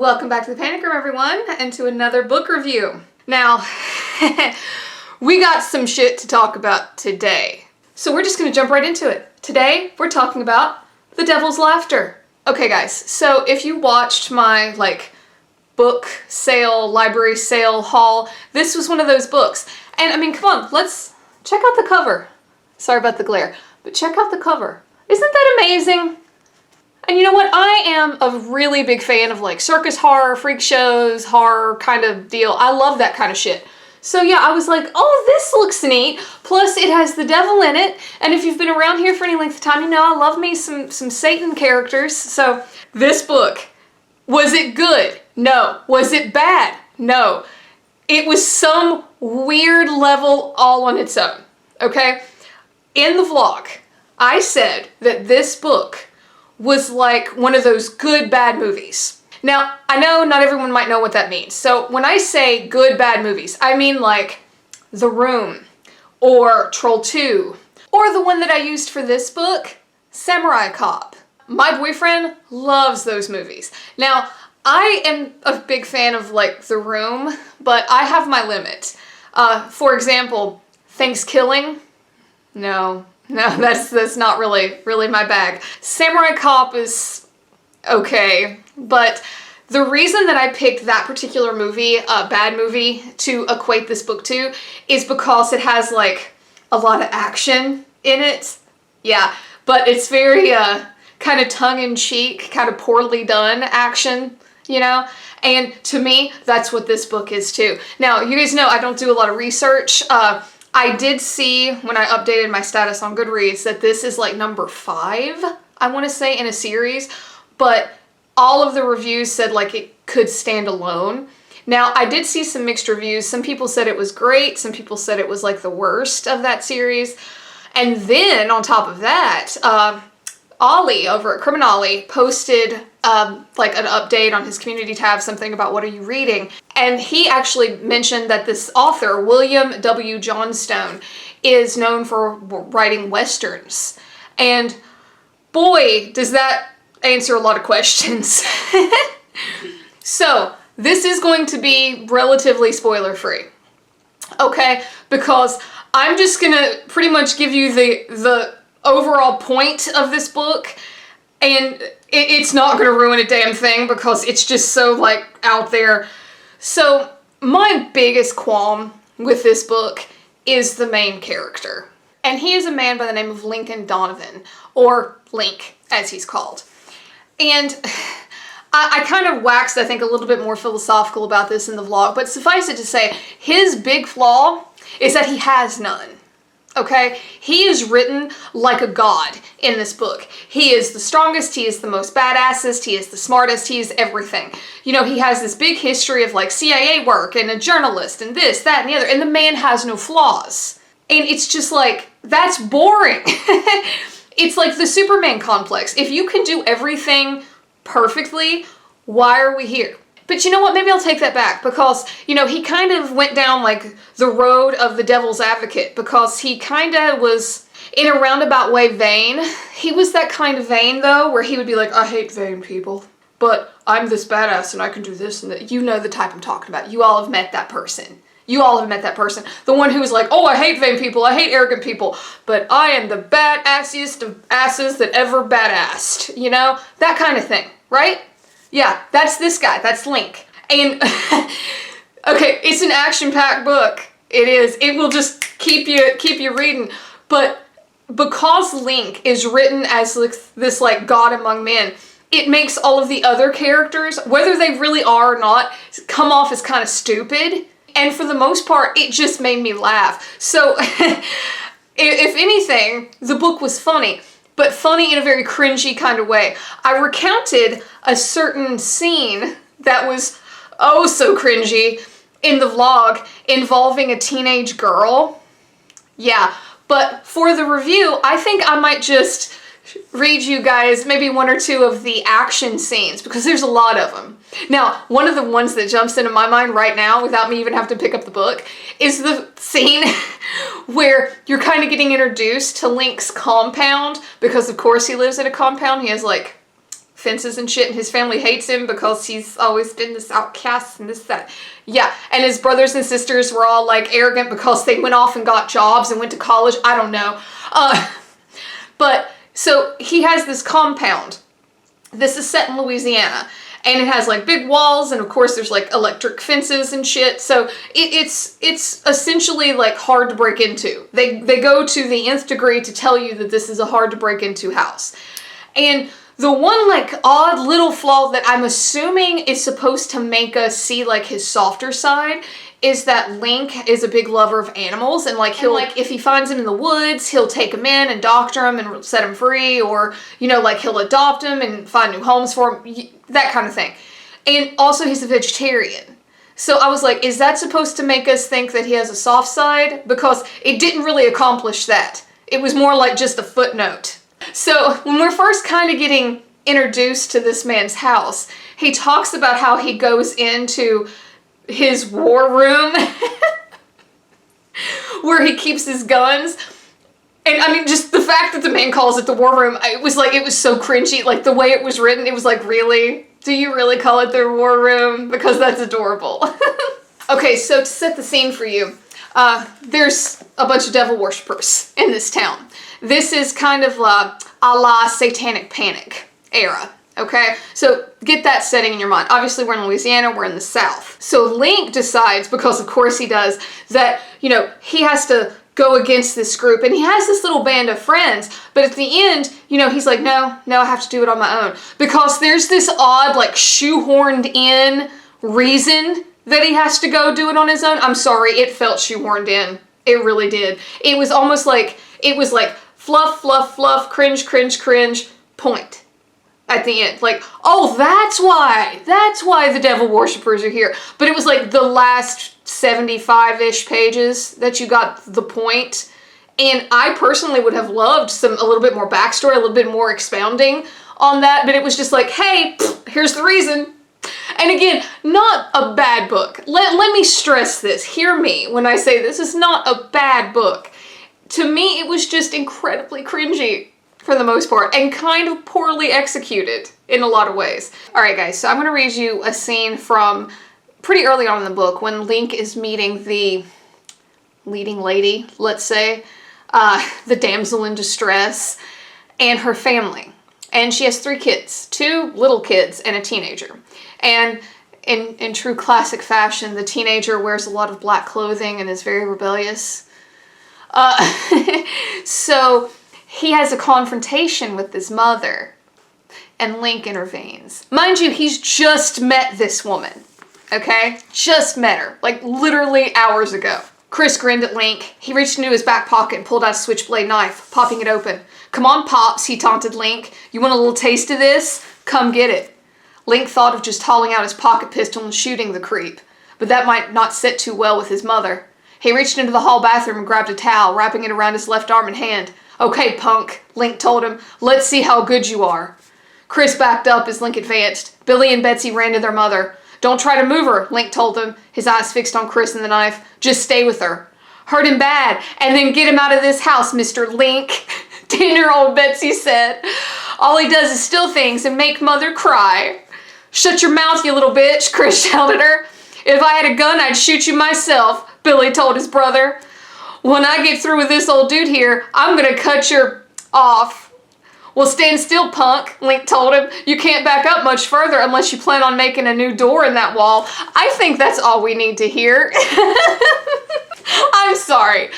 Welcome back to the Panic Room, everyone, and to another book review. Now, we got some shit to talk about today, so we're just gonna jump right into it. Today, we're talking about The Devil's Laughter. Okay, guys, so if you watched my, book sale, library sale haul, this was one of those books. And, I mean, come on, let's check out the cover. Sorry about the glare, but check out the cover. Isn't that amazing? And you know what? I am a really big fan of circus horror, freak shows, horror kind of deal. I love that kind of shit. So yeah, I was like, oh, this looks neat. Plus it has the devil in it. And if you've been around here for any length of time, you know I love me some Satan characters. So this book, was it good? No. Was it bad? No. It was some weird level all on its own. Okay? In the vlog, I said that this book was like one of those good bad movies. Now, I know not everyone might know what that means. So when I say good bad movies, I mean like The Room or Troll 2 or the one that I used for this book, Samurai Cop. My boyfriend loves those movies. Now, I am a big fan of The Room, but I have my limits. For example, Thanksgiving? No, that's not really my bag. Samurai Cop is okay, but the reason that I picked that particular movie, bad movie, to equate this book to is because it has a lot of action in it. Yeah, but it's very kind of tongue-in-cheek, kind of poorly done action, you know? And to me, that's what this book is too. Now, you guys know I don't do a lot of research. I did see when I updated my status on Goodreads that this is number 5, I want to say, in a series, but all of the reviews said it could stand alone. Now, I did see some mixed reviews. Some people said it was great. Some people said it was the worst of that series. And then on top of that, Ollie over at Criminale posted an update on his community tab, something about what are you reading. And he actually mentioned that this author, William W. Johnstone, is known for writing Westerns. And boy, does that answer a lot of questions. So this is going to be relatively spoiler-free, okay? Because I'm just gonna pretty much give you the overall point of this book, and it's not gonna ruin a damn thing because it's just so out there. So my biggest qualm with this book is the main character, and he is a man by the name of Lincoln Donovan, or Link as he's called. And I kind of waxed, I think, a little bit more philosophical about this in the vlog, but suffice it to say, his big flaw is that he has none. Okay? He is written like a god in this book. He is the strongest, he is the most badassest, he is the smartest, he is everything. You know, he has this big history of CIA work and a journalist and this, that, and the other, and the man has no flaws. And it's just that's boring. It's like the Superman complex. If you can do everything perfectly, why are we here? But you know what? Maybe I'll take that back because, he kind of went down the road of the devil's advocate because he kind of was in a roundabout way vain. He was that kind of vain though, where he would be like, I hate vain people, but I'm this badass and I can do this and that. You know the type I'm talking about. You all have met that person. You all have met that person. The one who was like, oh, I hate vain people, I hate arrogant people, but I am the badassiest of asses that ever badassed. You know? That kind of thing, right? Yeah, that's this guy. That's Link. And, okay, it's an action-packed book. It is. It will just keep you reading. But because Link is written as this god among men, it makes all of the other characters, whether they really are or not, come off as kind of stupid. And for the most part, it just made me laugh. So, if anything, the book was funny, but funny in a very cringy kind of way. I recounted a certain scene that was oh so cringy in the vlog involving a teenage girl. Yeah, but for the review, I think I might just read you guys maybe one or two of the action scenes because there's a lot of them. Now, one of the ones that jumps into my mind right now without me even having to pick up the book is the scene where you're kind of getting introduced to Link's compound because of course he lives in a compound. He has fences and shit, and his family hates him because he's always been this outcast and this, that. Yeah, and his brothers and sisters were all like arrogant because they went off and got jobs and went to college. I don't know. But so he has this compound. This is set in Louisiana. And it has like big walls, and of course there's like electric fences and shit. So it's essentially like hard to break into. They go to the nth degree to tell you that this is a hard to break into house. And the one like odd little flaw that I'm assuming is supposed to make us see like his softer side is that Link is a big lover of animals, and like he'll like, if he finds him in the woods, he'll take him in and doctor him and set him free, or you know, like he'll adopt him and find new homes for him, that kind of thing. And also he's a vegetarian. So I was like, is that supposed to make us think that he has a soft side? Because it didn't really accomplish that. It was more like just a footnote. So when we're first kind of getting introduced to this man's house, he talks about how he goes into his war room where he keeps his guns. And I mean, just the fact that the man calls it the war room, it was so cringy. Like the way it was written, it was like, really? Do you really call it their war room? Because that's adorable. Okay, so to set the scene for you, there's a bunch of devil worshippers in this town. This is kind of a la Satanic Panic era. Okay, so get that setting in your mind. Obviously we're in Louisiana, we're in the South. So Link decides, because of course he does, that, you know, he has to go against this group, and he has this little band of friends, but at the end, you know, he's like, no, I have to do it on my own. Because there's this odd, like, shoehorned in reason that he has to go do it on his own. I'm sorry, it felt shoehorned in. It really did. It was almost like, fluff, fluff, fluff, cringe, cringe, cringe, point. At the end, like, oh, that's why the devil worshippers are here. But it was like the last 75-ish pages that you got the point. And I personally would have loved a little bit more backstory, a little bit more expounding on that. But it was just like, hey, here's the reason. And again, not a bad book. Let me stress this. Hear me when I say this is not a bad book. To me, it was just incredibly cringy for the most part, and kind of poorly executed in a lot of ways. Alright guys, so I'm going to read you a scene from pretty early on in the book when Link is meeting the leading lady, let's say, the damsel in distress, and her family. And she has 3 kids, 2 little kids and a teenager. And in true classic fashion, the teenager wears a lot of black clothing and is very rebellious. So he has a confrontation with his mother, and Link intervenes. Mind you, he's just met this woman, okay? Just met her, like literally hours ago. Chris grinned at Link. He reached into his back pocket and pulled out a switchblade knife, popping it open. Come on, Pops, he taunted Link. You want a little taste of this? Come get it. Link thought of just hauling out his pocket pistol and shooting the creep, but that might not sit too well with his mother. He reached into the hall bathroom and grabbed a towel, wrapping it around his left arm and hand. Okay, punk, Link told him. Let's see how good you are. Chris backed up as Link advanced. Billy and Betsy ran to their mother. Don't try to move her, Link told them, his eyes fixed on Chris and the knife. Just stay with her. Hurt him bad, and then get him out of this house, Mr. Link, 10-year-old Betsy said. All he does is steal things and make Mother cry. Shut your mouth, you little bitch, Chris shouted at her. If I had a gun, I'd shoot you myself, Billy told his brother. When I get through with this old dude here, I'm gonna cut your off. Well, stand still, punk, Link told him. You can't back up much further unless you plan on making a new door in that wall. I think that's all we need to hear. I'm sorry.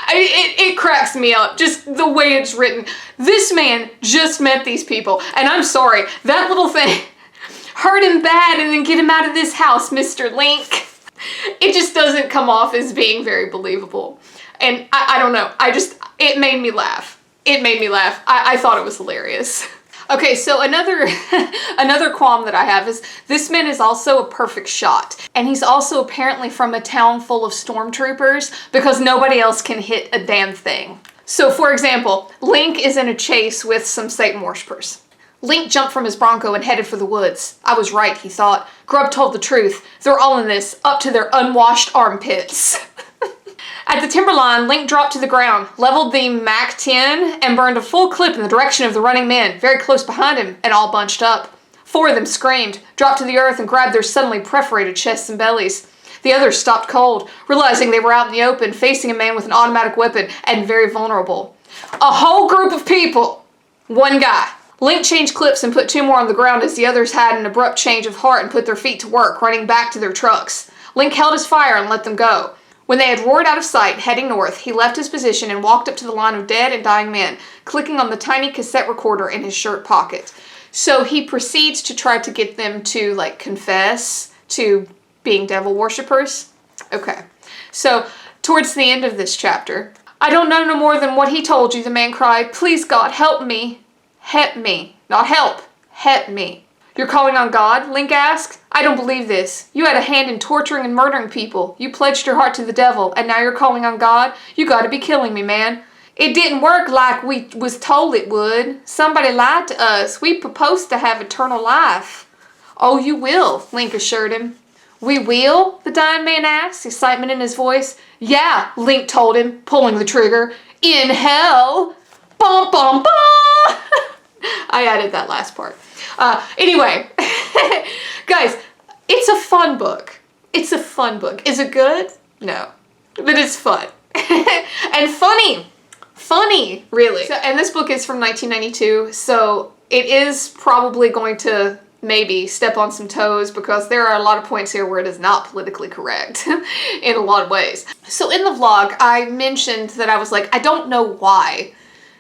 It cracks me up, just the way it's written. This man just met these people, and I'm sorry, that little thing, hurt him bad and then get him out of this house, Mr. Link. It just doesn't come off as being very believable. And I don't know, it made me laugh. It made me laugh. I thought it was hilarious. Okay, so another qualm that I have is this man is also a perfect shot. And he's also apparently from a town full of stormtroopers because nobody else can hit a damn thing. So for example, Link is in a chase with some Satan worshippers. Link jumped from his Bronco and headed for the woods. I was right, he thought. Grub told the truth. They're all in this, up to their unwashed armpits. At the timberline, Link dropped to the ground, leveled the MAC-10, and burned a full clip in the direction of the running men, very close behind him and all bunched up. 4 of them screamed, dropped to the earth, and grabbed their suddenly perforated chests and bellies. The others stopped cold, realizing they were out in the open, facing a man with an automatic weapon and very vulnerable. A whole group of people! 1 guy. Link changed clips and put 2 more on the ground as the others had an abrupt change of heart and put their feet to work, running back to their trucks. Link held his fire and let them go. When they had roared out of sight, heading north, he left his position and walked up to the line of dead and dying men, clicking on the tiny cassette recorder in his shirt pocket. So he proceeds to try to get them to, like, confess to being devil worshippers. Okay. So, towards the end of this chapter, I don't know no more than what he told you, the man cried. Please, God, help me. Help me. Not help. Help me. You're calling on God? Link asked. I don't believe this. You had a hand in torturing and murdering people. You pledged your heart to the devil, and now you're calling on God? You gotta be killing me, man. It didn't work like we was told it would. Somebody lied to us. We proposed to have eternal life. Oh, you will, Link assured him. We will? The dying man asked, excitement in his voice. Yeah, Link told him, pulling the trigger. In hell. Bum, bum, bum. I added that last part. Anyway, guys, it's a fun book. It's a fun book. Is it good? No. But it's fun. And funny. Funny, really. So, and this book is from 1992, so it is probably going to maybe step on some toes because there are a lot of points here where it is not politically correct in a lot of ways. So in the vlog, I mentioned that I was like, I don't know why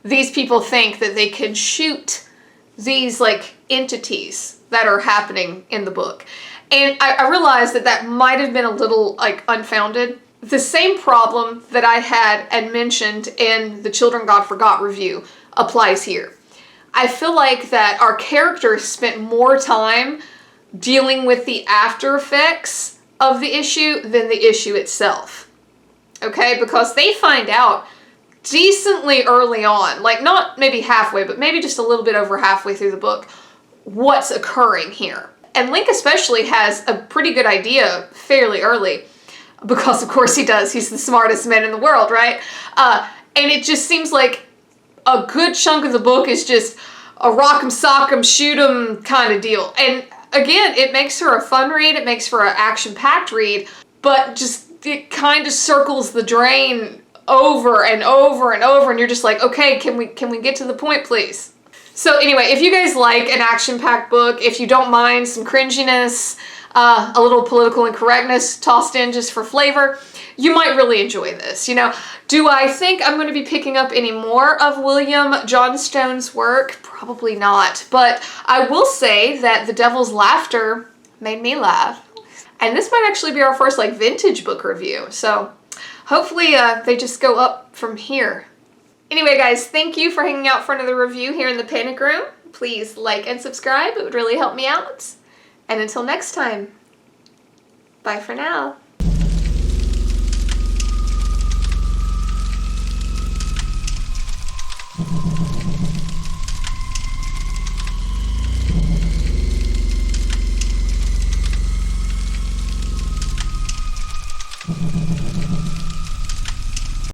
these people think that they can shoot these like entities that are happening in the book. And I realized that that might have been a little like unfounded. The same problem that I had and mentioned in the Children God Forgot review applies here. I feel like that our characters spent more time dealing with the after effects of the issue than the issue itself. Okay? Because they find out decently early on, like not maybe halfway, but maybe just a little bit over halfway through the book, what's occurring here. And Link especially has a pretty good idea fairly early, because of course he does. He's the smartest man in the world, right? And it just seems like a good chunk of the book is just a rock 'em, sock 'em, shoot 'em kind of deal. And again, it makes for a fun read, it makes for an action-packed read, but just it kind of circles the drain over and over and over, and you're just like, okay, can we get to the point, please? So anyway, if you guys like an action-packed book, if you don't mind some cringiness, a little political incorrectness tossed in just for flavor, you might really enjoy this. You know, do I think I'm going to be picking up any more of William Johnstone's work? Probably not. But I will say that The Devil's Laughter made me laugh. And this might actually be our first like vintage book review. So hopefully they just go up from here. Anyway, guys, thank you for hanging out for another review here in the Panic Room. Please like and subscribe. It would really help me out. And until next time, bye for now.